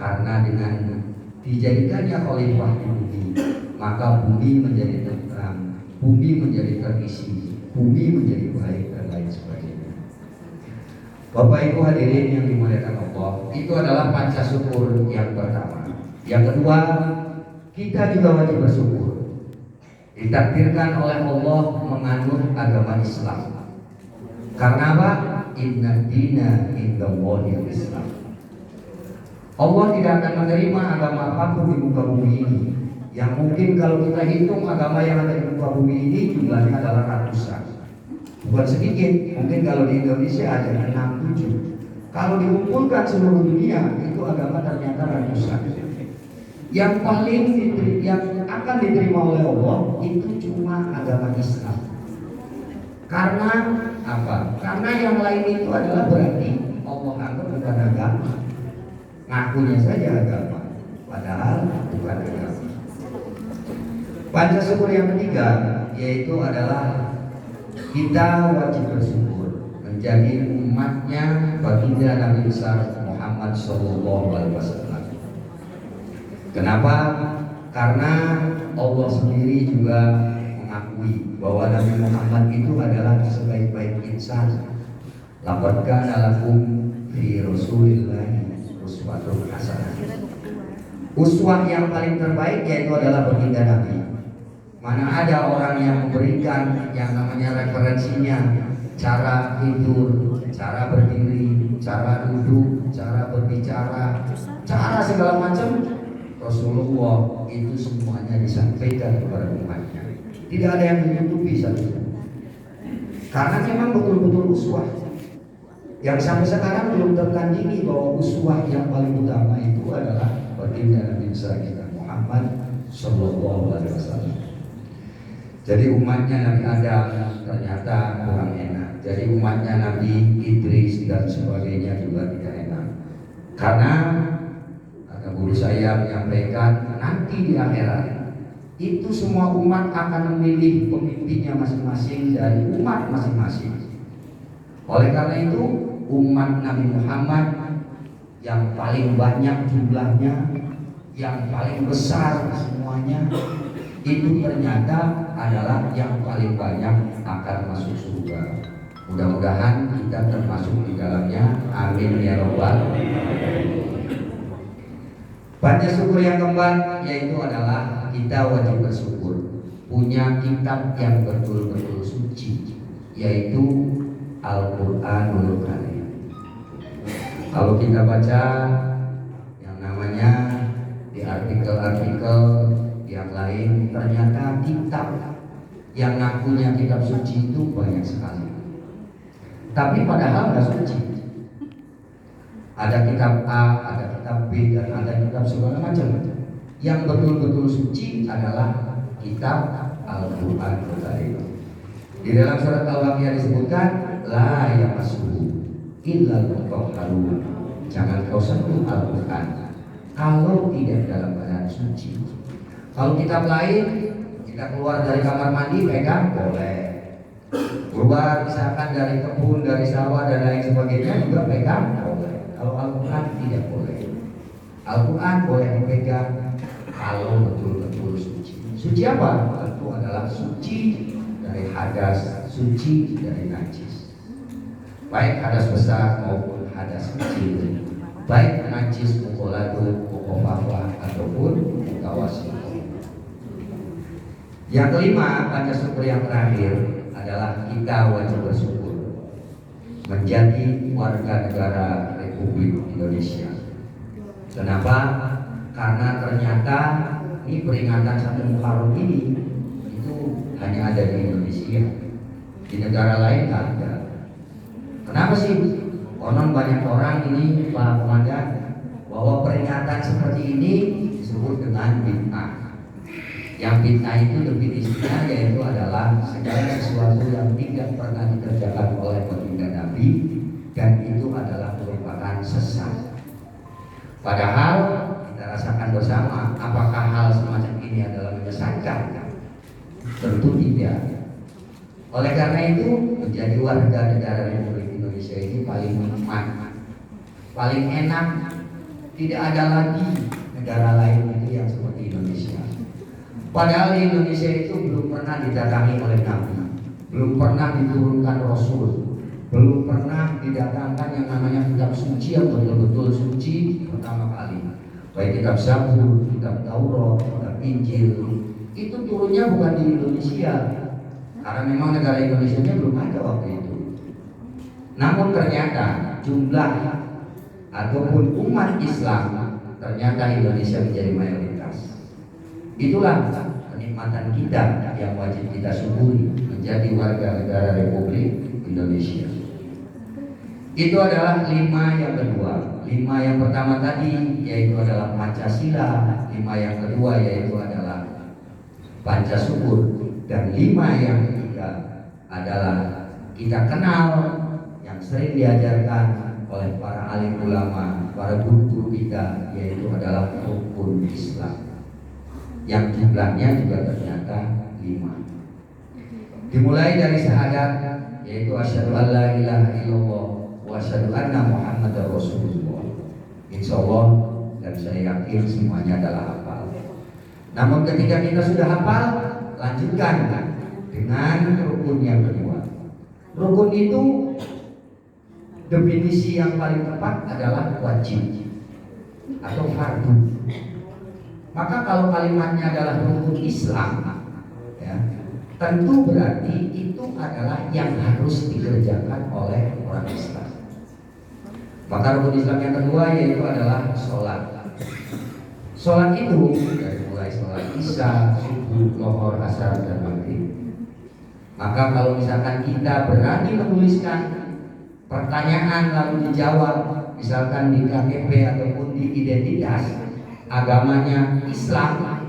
karena dengan dijadikannya khalifah di bumi, maka bumi menjadi tentram, bumi menjadi terisi, bumi menjadi baik dan lain sebagainya. Bapak Ibu hadirin yang dimuliakan Allah, itu adalah panca syukur yang pertama. Yang kedua, kita juga wajib bersyukur. Ditakdirkan oleh Allah menganut agama Islam. Karena apa? Inna dina indallahil Islam. Allah tidak akan menerima agama apapun di muka bumi ini. Yang mungkin kalau kita hitung agama yang ada di muka bumi ini jumlahnya adalah ratusan. Bukan sedikit, mungkin kalau di Indonesia ada 6-7. Kalau dikumpulkan seluruh dunia itu agama ternyata ratusan. Yang akan diterima oleh Allah itu cuma agama Islam. Karena apa? Karena yang lain itu adalah berarti Allah anggap bukan agama. Ngakunya saja agama, padahal bukan agama. Panca syukur yang ketiga yaitu adalah kita wajib bersyukur menjadi umatnya baginda Nabi besar Muhammad SAW. Kenapa? Karena Allah sendiri juga mengakui bahwa Nabi Muhammad itu adalah sebaik-baik insan. Laqad kana lakum fi Rasulillahi uswatun hasanah. Uswah yang paling terbaik yaitu adalah baginda Nabi. Mana ada orang yang memberikan yang namanya referensinya, cara tidur, cara berdiri, cara duduk, cara berbicara, cara segala macam. Rasulullah itu semuanya disampaikan kepada umatnya. Tidak ada yang ditutupi satu. Karena memang betul-betul uswah. Yang sampai sekarang belum tertandingi bahwa uswah yang paling utama itu adalah baginda Nabi besar kita Muhammad Sallallahu Alaihi Wasallam. Jadi umatnya Nabi Adam ternyata kurang enak. Jadi umatnya Nabi Idris dan sebagainya juga tidak enak. Karena guru saya menyampaikan nanti di akhirat itu semua umat akan memilih pemimpinnya masing-masing dari umat masing-masing. Oleh karena itu umat Nabi Muhammad yang paling banyak jumlahnya, yang paling besar semuanya, itu ternyata adalah yang paling banyak akan masuk surga. Mudah-mudahan kita termasuk di dalamnya. Amin ya rabbal alamin. Panca syukur yang keempat yaitu adalah kita wajib bersyukur punya kitab yang betul-betul suci, yaitu Al-Qur'anul Karim. Kalau kita baca yang namanya di artikel-artikel yang lain, ternyata kitab yang ngakunya kitab suci itu banyak sekali. Tapi padahal nggak suci. Ada kitab A, ada kitab B, dan ada kitab segala macam. Yang betul-betul suci adalah kitab Al-Quran. Di dalam surat Al-Waqiah disebutkan la yamassuhu illal mutahharun. Jangan kau sentuh Al-Quran kalau tidak dalam keadaan suci. Kalau kitab lain kita keluar dari kamar mandi pegang boleh. Keluar misalkan dari kebun, dari sawah dan lain sebagainya juga pegang boleh. Kalau Al-Quran tidak boleh. Al-Quran boleh dipegang kalau betul-betul suci. Suci apa? Itu adalah suci dari hadas, suci dari najis. Baik hadas besar maupun hadas kecil. Baik najis mukholatu, mukhofafa ataupun mutawassit. Yang kelima, panca syukur yang terakhir adalah kita wajib bersyukur menjadi warga negara Republik Indonesia. Kenapa? Karena ternyata ini peringatan 1 Muharram ini itu hanya ada di Indonesia. Di negara lain nggak ada. Kenapa sih? Konon banyak orang ini Pak Komandan bahwa peringatan seperti ini disebut dengan bid'ah. Yang bid'ah itu definisinya yaitu adalah segala sesuatu yang tidak pernah dikerjakan oleh baginda Nabi dan itu adalah merupakan sesat. Padahal kita rasakan bersama, apakah hal semacam ini adalah menyesatkan? Tentu tidak. Oleh karena itu menjadi warga negara Republik Indonesia ini paling nikmat, paling enak, Tidak ada lagi negara lain itu yang seperti Indonesia. Padahal di Indonesia itu belum pernah didatangi oleh Nabi, belum pernah diturunkan Rasul, belum pernah didatangkan yang namanya kitab suci yang betul-betul suci pertama kali. Baik kitab Zabur, kitab Taurat, kitab Injil, itu turunnya bukan di Indonesia, karena memang negara Indonesia belum ada waktu itu. Namun ternyata jumlah ataupun umat Islam, ternyata Indonesia menjadi mayoritas. Itulah kenikmatan kita yang wajib kita syukuri menjadi warga negara Republik Indonesia. Itu adalah 5 yang kedua. 5 yang pertama tadi yaitu adalah Pancasila, 5 yang kedua yaitu adalah Pancasyukur, dan 5 yang ketiga adalah kita kenal yang sering diajarkan oleh para alim ulama, para guru kita, yaitu adalah rukun Islam yang jumlahnya juga ternyata 5. Dimulai dari syahadat, yaitu asyhadu an la ilaha illallah wa asyhadu anna muhammadar rasulullah. Insyaallah, dan saya yakin semuanya adalah hafal. Namun ketika kita sudah hafal, lanjutkan dengan rukun yang kedua. Rukun itu definisi yang paling tepat adalah wajib atau fardu. Maka kalau kalimatnya adalah rukun Islam, ya, tentu berarti itu adalah yang harus dikerjakan oleh orang Islam. Maka rukun Islam yang kedua yaitu adalah sholat. Sholat itu dari mulai sholat isya, subuh, lohor, asar, dan maghrib. Maka kalau misalkan kita berani menuliskan pertanyaan lalu dijawab, misalkan di KTP ataupun di identitas agamanya Islam,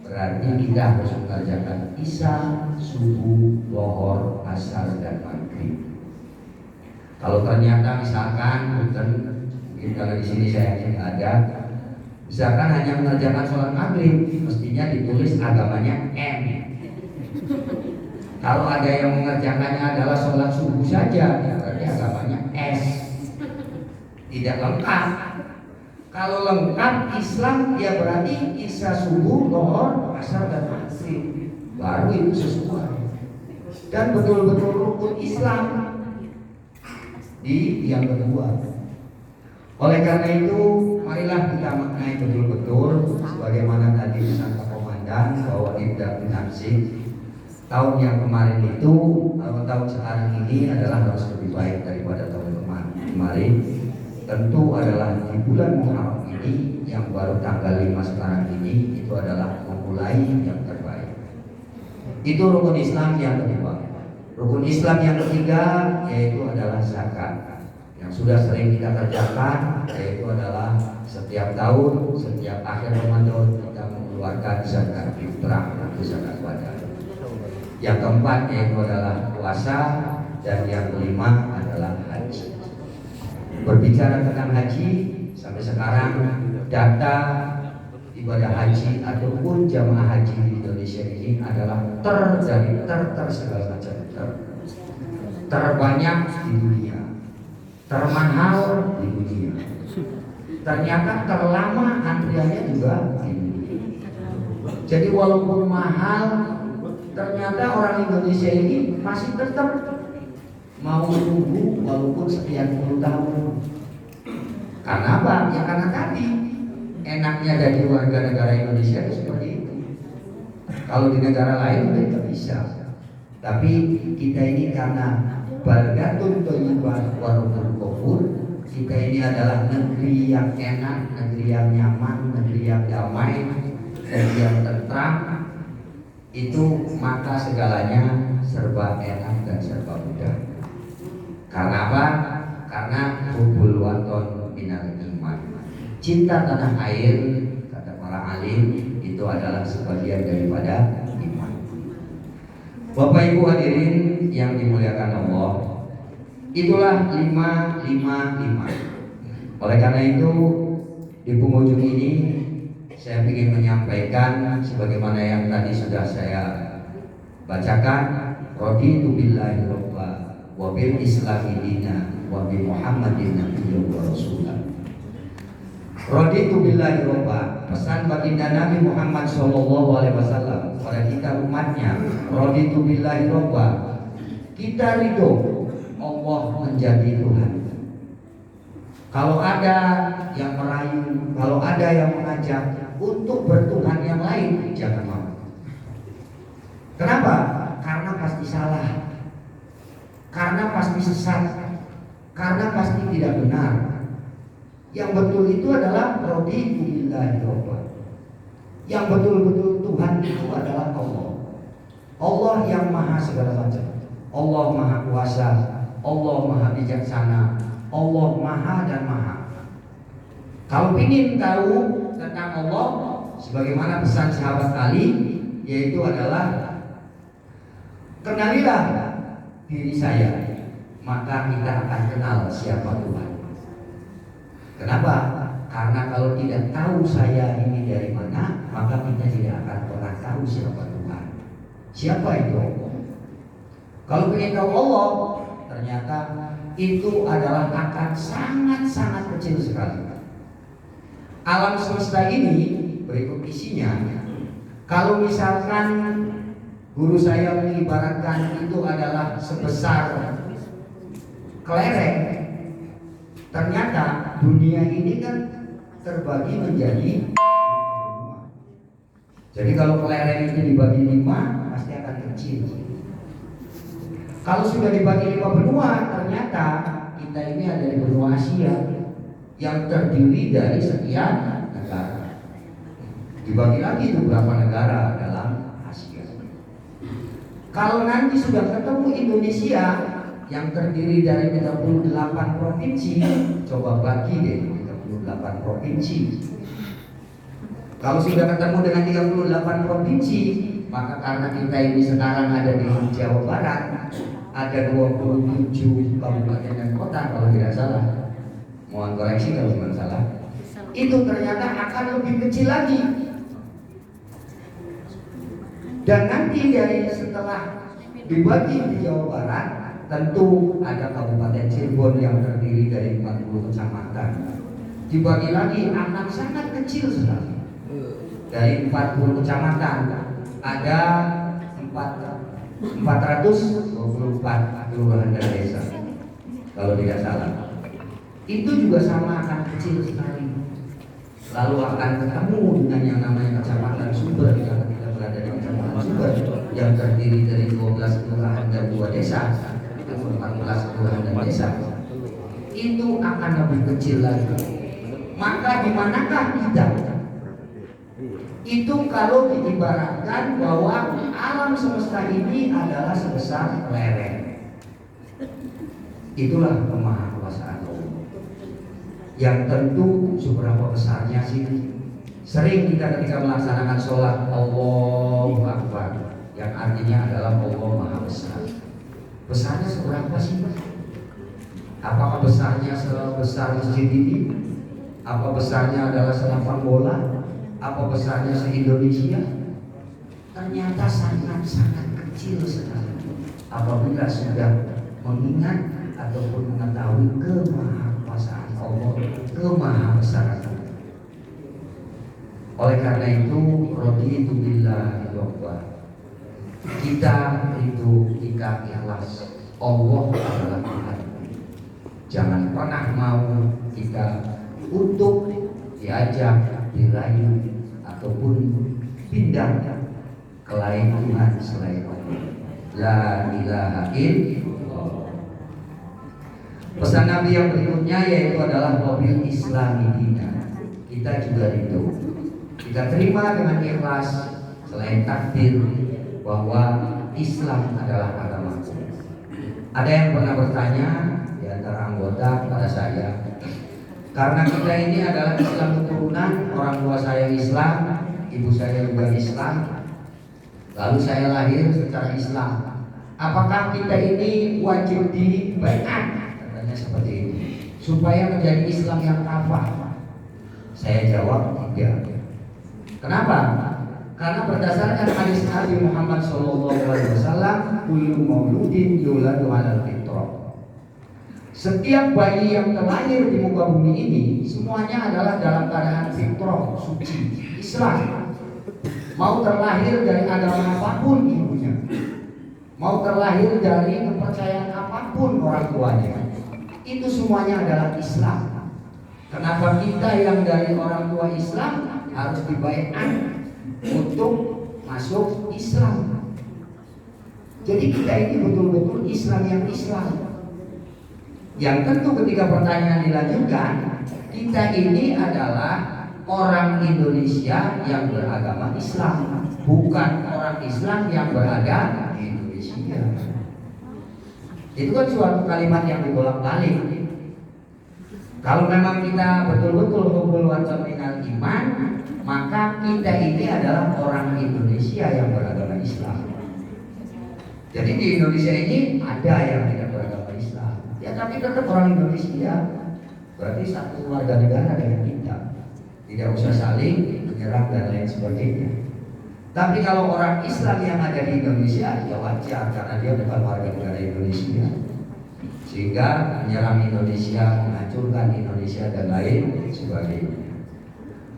berarti kita harus mengerjakan isya, subuh, lohor, asar, dan maghrib. Kalau ternyata misalkan mungkin kalau di sini saya tidak ada, misalkan hanya mengerjakan sholat maghrib, mestinya ditulis agamanya M. Kalau ada yang mengerjakannya adalah sholat subuh saja, berarti agamanya S. Tidak lengkap. Kalau lengkap Islam, ya berarti isya, subuh, lohor, asar, dan maghrib. Baru itu sesuai dan betul-betul rukun Islam di yang kedua. Oleh karena itu, marilah kita maknai betul-betul sebagaimana tadi pesan Pak Komandan bahwa Ibda bin Hamzah tahun yang kemarin itu atau tahun sekarang ini adalah harus lebih baik daripada tahun kemarin. Tentu adalah di bulan Muharram ini yang baru tanggal 5 sekarang ini, itu adalah memulai yang terbaik. Itu rukun Islam yang kedua. Rukun Islam yang ketiga yaitu adalah zakat, yang sudah sering kita kerjakan, yaitu adalah setiap tahun, setiap akhir Ramadan kita mengeluarkan zakat fitrah atau zakat badan. Yang keempat yaitu adalah puasa, dan yang kelima adalah haji. Berbicara tentang haji, sampai sekarang data ibadah haji ataupun jamaah haji di Indonesia ini adalah segala macam terbanyak di dunia, termahal di dunia, ternyata terlama antriannya juga di dunia. Jadi walaupun mahal, ternyata orang Indonesia ini masih tetap mau menunggu walaupun sekian puluh tahun. Karena apa? Ya karena tadi enaknya dari warga negara Indonesia itu seperti itu. Kalau di negara lain mungkin tidak bisa, tapi kita ini karena baldatun thayyibah wa rabbul ghafur, kita ini adalah negeri yang enak, negeri yang nyaman, negeri yang damai, negeri yang tentram. Itu maka segalanya serba enak dan serba mudah. Karena apa? Karena hubul waton minal iman. Cinta tanah air, kata para alim, itu adalah sebagian daripada iman. Bapak Ibu hadirin yang dimuliakan Allah, itulah 555. Oleh karena itu, di penghujung ini saya ingin menyampaikan sebagaimana yang tadi sudah saya bacakan, raditu billahi rabba wa bil islami dina wa bi Muhammadin nabiyyan wa rasulah. Raditu billahi robba, pesan baginda Nabi Muhammad SAW pada kita umatnya. Raditu billahi robba, kita ridho Allah menjadi Tuhan. Kalau ada yang merayu, kalau ada yang mengajak untuk bertuhan yang lain, jangan mau. Kenapa? Karena pasti salah, karena pasti sesat, karena pasti tidak benar. Yang betul itu adalah raditu billahi robba. Yang betul-betul Tuhan itu adalah Allah. Allah yang maha segala macam. Allah maha kuasa, Allah maha bijaksana, Allah maha dan maha. Kalau ingin tahu tentang Allah, sebagaimana pesan sahabat Ali, yaitu adalah kenalilah diri saya, maka kita akan kenal siapa Tuhan. Kenapa? Karena kalau tidak tahu saya ini dari mana, maka kita tidak akan pernah tahu siapa Tuhan. Siapa itu Allah? Kalau ingin tahu Allah, ternyata itu adalah akan sangat-sangat kecil sekali. Alam semesta ini berikut isinya. Kalau misalkan guru saya mengibaratkan itu adalah sebesar kelereng, ternyata dunia ini kan terbagi menjadi 5. Jadi kalau kelereng itu dibagi 5, pasti akan kecil. Kalau sudah dibagi 5 benua, ternyata kita ini ada di benua Asia yang terdiri dari sekian negara. Dibagi lagi itu berapa negara dalam Asia. Kalau nanti sudah ketemu Indonesia yang terdiri dari 38 provinsi, coba bagi deh 38 provinsi. Kalau sudah ketemu dengan 38 provinsi, maka karena kita ini sekarang ada di Jawa Barat, ada 27 kabupaten dan kota kalau tidak salah. Mohon koreksi kalau tidak salah. Itu ternyata akan lebih kecil lagi. Dan nanti dari setelah dibagi di Jawa Barat, tentu ada Kabupaten Cirebon yang terdiri dari 40 kecamatan. Dibagi lagi akan sangat kecil sekali. Dari 40 kecamatan ada 424 kelurahan dan desa. Kalau tidak salah. Itu juga sama akan kecil sekali. Lalu akan ketemu dengan yang namanya Kecamatan Sumber yang kita berada di Kecamatan Sumber yang terdiri dari 12 kelurahan dan 2 desa. 14 kelurahan dan desa, itu akan lebih kecil lagi. Maka di manakah kita? Itu kalau diibaratkan bahwa alam semesta ini adalah sebesar lereng. Itulah kemahakuasaan Allah. Yang tentu seberapa besarnya sih? Sering kita ketika melaksanakan sholat Allahu Akbar, yang artinya adalah Allah Maha Besar. Besarnya seberapa sih? Apakah besarnya sebesar masjid ini? Apa besarnya adalah selapang bola? Apa besarnya se-Indonesia? Ternyata sangat-sangat kecil sekali apabila sudah mengingat ataupun mengetahui kemahakuasaan Allah, kemahabesaran Allah. Oleh karena itu, raditu billahi robba, kita itu jika ikhlas Allah adalah Tuhan. Jangan pernah mau kita untuk diajak, dirayu ataupun pindah ke lain Tuhan selain Allah. La ilaha illallah. Pesan Nabi yang berikutnya yaitu adalah mobil Islami dina. Kita juga itu kita terima dengan ikhlas selain takdir bahwa Islam adalah agamaku. Ada yang pernah bertanya di antara anggota kepada saya, karena kita ini adalah Islam keturunan, orang tua saya Islam, ibu saya juga Islam, lalu saya lahir secara Islam. Apakah kita ini wajib dibaiat? Katanya seperti itu, supaya menjadi Islam yang kafah. Saya jawab tidak. Kenapa? Karena berdasarkan hadis Nabi Muhammad SAW, kullu mauludin yuladu 'alal fitrah. Setiap bayi yang terlahir di muka bumi ini semuanya adalah dalam keadaan fitrah, suci, Islam. Mau terlahir dari agama apapun ibunya, mau terlahir dari kepercayaan apapun orang tuanya, itu semuanya adalah Islam. Kenapa kita yang dari orang tua Islam harus dibaiat untuk masuk Islam? Jadi kita ini betul-betul Islam yang Islam. Yang tentu ketika pertanyaan dilanjutkan, kita ini adalah orang Indonesia yang beragama Islam, bukan orang Islam yang berada di Indonesia. Itu kan suatu kalimat yang dibolak-balik. Kalau memang kita betul-betul hubul minal iman, maka kita ini adalah orang Indonesia yang beragama Islam. Jadi di Indonesia ini ada yang tidak beragama Islam, ya tapi tetap orang Indonesia. Berarti satu warga negara dengan kita, tidak usah saling menyerang dan lain sebagainya. Tapi kalau orang Islam yang ada di Indonesia, ya wajar karena dia bukan warga negara Indonesia, sehingga menyerang Indonesia, menghancurkan Indonesia dan lain sebagainya.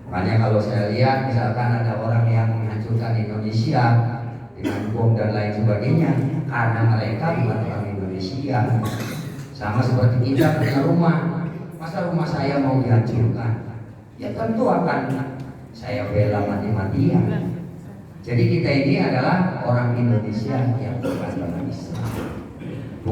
Makanya kalau saya lihat misalkan ada orang yang menghancurkan Indonesia dengan bom dan lain sebagainya, karena mereka bukan orang Indonesia. Sama seperti kita punya rumah, masa rumah saya mau dihancurkan? Ya tentu akan saya bela mati-matian. Jadi kita ini adalah orang Indonesia yang beragama Islam.